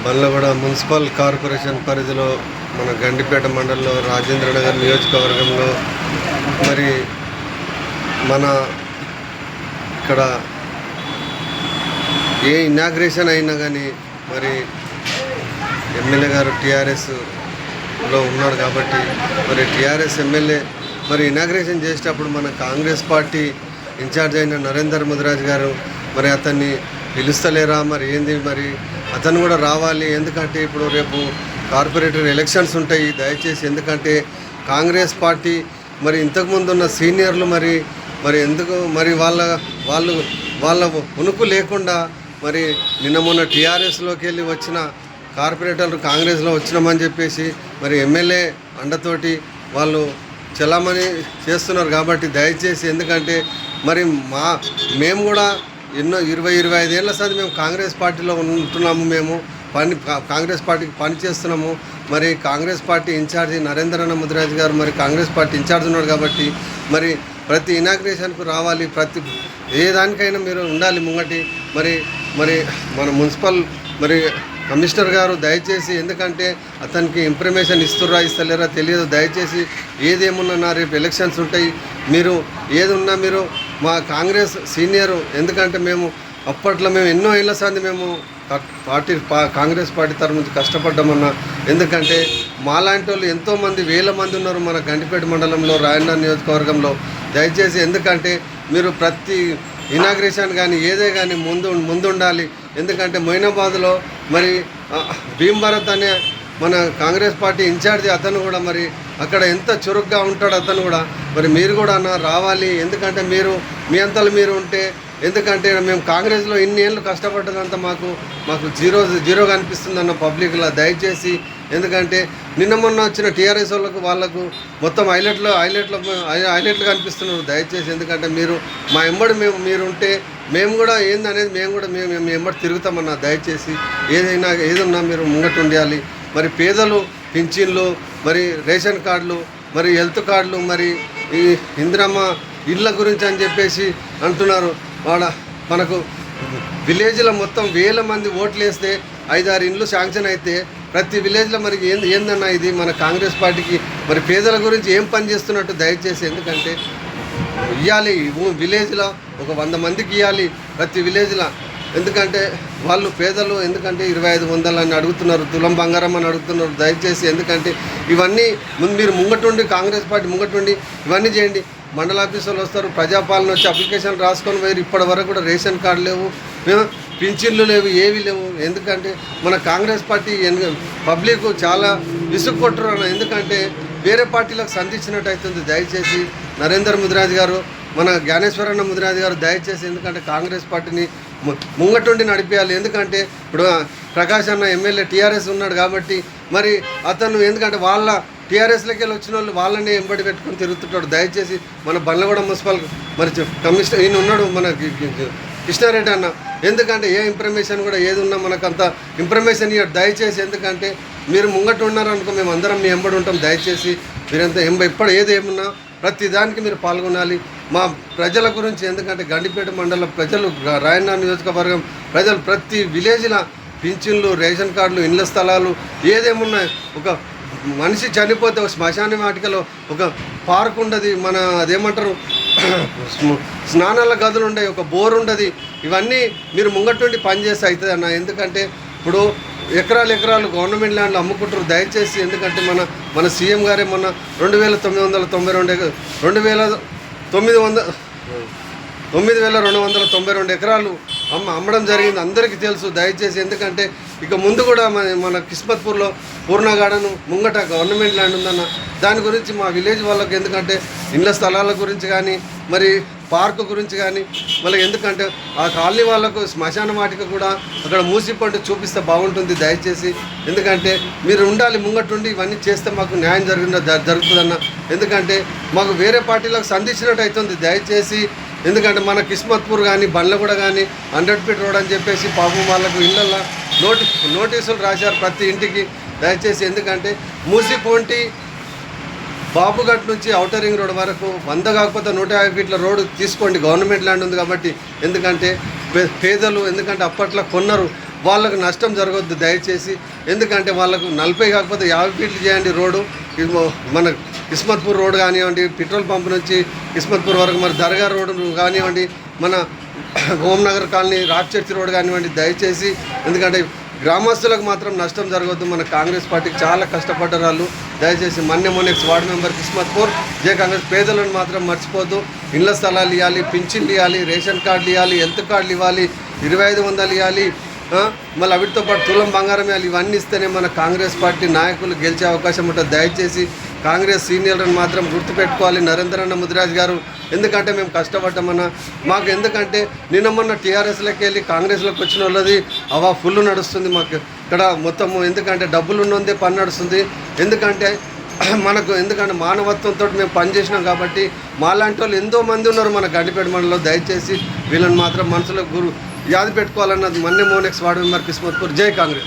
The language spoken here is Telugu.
బండ్లగూడ మున్సిపల్ కార్పొరేషన్ పరిధిలో మన గండిపేట మండలంలో రాజేంద్రనగర్ నియోజకవర్గంలో మరి మన ఇక్కడ ఏ ఇనాగ్రేషన్ అయినా కానీ మరి ఎమ్మెల్యే గారు టీఆర్ఎస్లో ఉన్నాడు కాబట్టి మరి టీఆర్ఎస్ ఎమ్మెల్యే మరి ఇనాగ్రేషన్ చేసేటప్పుడు మన కాంగ్రెస్ పార్టీ ఇన్ఛార్జ్ అయిన నరేందర్ ముదిరాజ్ గారు మరి అతన్ని పిలుస్తలేరా మరి ఏంది మరి అతను కూడా రావాలి. ఎందుకంటే ఇప్పుడు రేపు కార్పొరేటర్ ఎలక్షన్స్ ఉంటాయి. దయచేసి ఎందుకంటే కాంగ్రెస్ పార్టీ మరి ఇంతకుముందు ఉన్న సీనియర్లు మరి ఎందుకు మరి వాళ్ళ ఉనికి లేకుండా మరి నిన్న మొన్న టీఆర్ఎస్లోకి వెళ్ళి వచ్చిన కార్పొరేటర్లు కాంగ్రెస్లో వచ్చినామని చెప్పేసి మరి ఎమ్మెల్యే అండతోటి వాళ్ళు చలామణి చేస్తున్నారు. కాబట్టి దయచేసి ఎందుకంటే మరి మేము కూడా ఎన్నో 20-25 ఏళ్ళ సార్ మేము కాంగ్రెస్ పార్టీలో ఉంటున్నాము. మేము కాంగ్రెస్ పార్టీకి పని చేస్తున్నాము. మరి కాంగ్రెస్ పార్టీ ఇన్ఛార్జి నరేంద్రన ముదిరాజ్ గారు మరి కాంగ్రెస్ పార్టీ ఇన్ఛార్జ్ ఉన్నాడు కాబట్టి మరి ప్రతి ఇనాగ్రేషన్కు రావాలి, ప్రతి ఏ దానికైనా మీరు ఉండాలి ముంగటి. మరి మన మున్సిపల్ మరి కమిషనర్ గారు దయచేసి ఎందుకంటే అతనికి ఇన్ఫర్మేషన్ ఇస్తలేరా తెలియదు. దయచేసి ఏదేమున్నా రేపు ఎలక్షన్స్ ఉంటాయి, మీరు ఏది ఉన్నా మీరు మా కాంగ్రెస్ సీనియరు. ఎందుకంటే మేము అప్పట్లో మేము ఎన్నో ఏళ్ళ సార్లు మేము కాంగ్రెస్ పార్టీ తరఫు నుంచి కష్టపడ్డామన్నా. ఎందుకంటే మాలాంటి వాళ్ళు ఎంతోమంది వేల మంది ఉన్నారు మన గండిపేట మండలంలో రాయన్న నియోజకవర్గంలో. దయచేసి ఎందుకంటే మీరు ప్రతి ఇనాగ్రేషన్ కానీ ఏదే కానీ ముందు ఉండాలి. ఎందుకంటే మొయినాబాద్లో మరి భీంభరత్ అనే మన కాంగ్రెస్ పార్టీ ఇన్ఛార్జి అతను కూడా మరి అక్కడ ఎంత చురుగ్గా ఉంటాడు అతను కూడా. మరి మీరు కూడా రావాలి. ఎందుకంటే మీ అంతలు మీరు ఉంటే, ఎందుకంటే మేము కాంగ్రెస్లో ఇన్ని ఏళ్ళు కష్టపడ్డదంతా మాకు జీరోగా అనిపిస్తుంది అన్న పబ్లిక్లో. దయచేసి ఎందుకంటే నిన్న మొన్న వచ్చిన టీఆర్ఎస్ వాళ్ళకు మొత్తం హైలైట్లు కనిపిస్తున్నారు. దయచేసి ఎందుకంటే మీరు మా ఎంబడి మీరుంటే మేము కూడా ఏందనేది మేము ఎంబడి తిరుగుతామన్నా. దయచేసి ఏదన్నా మీరు ముంగట ఉండాలి. మరి పేదలు పింఛన్లు, మరి రేషన్ కార్డులు, మరి హెల్త్ కార్డులు, మరి ఈ ఇందిరమ్మ ఇళ్ళ గురించి అని చెప్పేసి అంటున్నారు. మనకు విలేజ్లో మొత్తం వేల మంది ఓట్లు వేస్తే 5-6 ఇండ్లు శాంక్షన్ అయితే ప్రతి విలేజ్లో మరి ఏందన్నా ఇది మన కాంగ్రెస్ పార్టీకి మరి పేదల గురించి ఏం పని చేస్తున్నట్టు. దయచేసి ఎందుకంటే ఇవ్వాలి విలేజ్లో ఒక 100 మందికి ఇవ్వాలి ప్రతి విలేజ్లో. ఎందుకంటే వాళ్ళు పేదలు, ఎందుకంటే 2500 అని అడుగుతున్నారు, తులం బంగారం అని అడుగుతున్నారు. దయచేసి ఎందుకంటే ఇవన్నీ మీరు ముంగటుండి కాంగ్రెస్ పార్టీ ముంగటుండి ఇవన్నీ చేయండి. మండల ఆఫీసులు వస్తారు, ప్రజాపాలన వచ్చి అప్లికేషన్ రాసుకొని పోయి ఇప్పటి వరకు కూడా రేషన్ కార్డు లేవు, పింఛన్లు లేవు, ఏవి లేవు. ఎందుకంటే మన కాంగ్రెస్ పార్టీ పబ్లిక్ చాలా విసుక్కొట్టున్నారు. ఎందుకంటే వేరే పార్టీలకు సంధించినట్టు అవుతుంది. దయచేసి నరేందర్ ముదిరాజ్ గారు, మన జ్ఞానేశ్వరన్న ముదిరాజ్ గారు దయచేసి ఎందుకంటే కాంగ్రెస్ పార్టీని ముంగటుండి నడిపేయాలి. ఎందుకంటే ఇప్పుడు ప్రకాష్ అన్న ఎమ్మెల్యే టీఆర్ఎస్ ఉన్నాడు కాబట్టి మరి అతను ఎందుకంటే వాళ్ళ టీఆర్ఎస్లోకి వెళ్ళి వచ్చిన వాళ్ళు వాళ్ళని ఎంబడి పెట్టుకొని తిరుగుతుంటాడు. దయచేసి మన బండ్లగూడ మున్సిపల్ మరి కమిషనర్ ఈయన ఉన్నాడు మన కృష్ణారెడ్డి అన్న. ఎందుకంటే ఏ ఇన్ఫర్మేషన్ కూడా ఏది ఉన్నా మనకంత ఇన్ఫర్మేషన్ ఇవ్వడు. దయచేసి ఎందుకంటే మీరు ముంగట ఉన్నారనుకో మేము అందరం మీ ఎంబడి ఉంటాం. దయచేసి మీరంతా ఇప్పుడు ఏదేమున్నా ప్రతి దానికి మీరు పాల్గొనాలి. మా ప్రజల గురించి ఎందుకంటే గండిపేట మండలం ప్రజలు, రాయన్న నియోజకవర్గం ప్రజలు ప్రతి విలేజ్లో పింఛన్లు, రేషన్ కార్డులు, ఇండ్ల స్థలాలు ఏదేమున్నా ఒక మనిషి చనిపోతే ఒక శ్మశాన వాటికలో ఒక పార్క్ ఉండదు, మన అదేమంటారు స్నానాల గదులు ఉండవు, ఒక బోర్ ఉండదు. ఇవన్నీ మీరు ముంగటుండి పనిచేస్తే అవుతుంది అన్న. ఎందుకంటే ఇప్పుడు ఎకరాలు గవర్నమెంట్ ల్యాండ్లు అమ్ముకుంటారు. దయచేసి ఎందుకంటే మన సీఎం గారే మొన్న 9,292 ఎకరాలు అమ్మడం జరిగింది. అందరికీ తెలుసు. దయచేసి ఎందుకంటే ఇక ముందు కూడా మన కిస్మత్పూర్లో పూర్ణ గార్డెన్ ముంగట గవర్నమెంట్ ల్యాండ్ ఉందన్న. దాని గురించి మా విలేజ్ వాళ్ళకి ఎందుకంటే ఇండ్ల స్థలాల గురించి కానీ మరి పార్కు గురించి కానీ మళ్ళీ ఎందుకంటే ఆ కాలనీ వాళ్ళకు శ్మశాన వాటిక కూడా అక్కడ మూసిపండు చూపిస్తే బాగుంటుంది. దయచేసి ఎందుకంటే మీరు ఉండాలి ముంగటుండి ఇవన్నీ చేస్తే మాకు న్యాయం జరుగుతుందన్న. ఎందుకంటే మాకు వేరే పార్టీలకు సంధించినట్టు అవుతుంది. దయచేసి ఎందుకంటే మన కిస్మత్పూర్ కానీ బండ్లగూడ కానీ 100 ఫీట్ రోడ్ అని చెప్పేసి పాపం వాళ్ళకు ఇళ్ళల్లో నోటీసులు రాశారు ప్రతి ఇంటికి. దయచేసి ఎందుకంటే మూసిపోంటి బాబుఘట్ నుంచి ఔటర్ రింగ్ రోడ్ వరకు 100 కాకపోతే 150 ఫీట్ల రోడ్డు తీసుకోండి. గవర్నమెంట్ ల్యాండ్ ఉంది కాబట్టి. ఎందుకంటే పేదలు ఎందుకంటే అప్పట్లో కొన్నారు వాళ్ళకు నష్టం జరగొద్దు దయచేసి. ఎందుకంటే వాళ్ళకు 40 కాకపోతే 50 ఫీట్లు చేయండి రోడ్డు. మన కిస్మత్పూర్ రోడ్ కానివ్వండి, పెట్రోల్ పంప్ నుంచి కిస్మత్పూర్ వరకు మరి దర్గా రోడ్డు కానివ్వండి, మన హోంనగర్ కాలనీ రాక్ చర్చి రోడ్ కానివ్వండి దయచేసి. ఎందుకంటే గ్రామస్తులకు మాత్రం నష్టం జరగవద్దు. మన కాంగ్రెస్ పార్టీకి చాలా కష్టపడ్డారు వాళ్ళు. దయచేసి మన్నెమోనెక్స్ వార్డు మెంబర్ కిస్మత్పూర్ జే కాంగ్రెస్ పేదలను మాత్రం మర్చిపోద్దు. ఇళ్ల స్థలాలు ఇవ్వాలి, పింఛన్లు ఇవ్వాలి, రేషన్ కార్డులు ఇవ్వాలి, హెల్త్ కార్డులు ఇవ్వాలి, 2500 ఇవ్వాలి, మళ్ళీ వీటితో పాటు తులం బంగారం ఇవ్వాలి. ఇవన్నీ ఇస్తేనే మన కాంగ్రెస్ పార్టీ నాయకులు గెలిచే అవకాశం ఉంటుంది. దయచేసి కాంగ్రెస్ సీనియర్లను మాత్రం గుర్తుపెట్టుకోవాలి, నరేంద్రన్న ముదిరాజ్ గారు. ఎందుకంటే మేము కష్టపడ్డామన్నా మాకు. ఎందుకంటే నిన్న మొన్న టీఆర్ఎస్లోకి వెళ్ళి కాంగ్రెస్లోకి వచ్చిన వాళ్ళది అవా ఫుల్ నడుస్తుంది మాకు ఇక్కడ మొత్తము. ఎందుకంటే డబ్బులు ఉన్నదే పని నడుస్తుంది. ఎందుకంటే మానవత్వంతో మేము పనిచేసినాం కాబట్టి మాలాంటి వాళ్ళు ఎంతోమంది ఉన్నారు మన గండిపేట మండలంలో. దయచేసి వీళ్ళని మాత్రం మనసులో యాది పెట్టుకోవాలన్నది మన్నెమోనెక్స్ వార్డు మెంబర్ కిస్మత్పూర్. జై కాంగ్రెస్.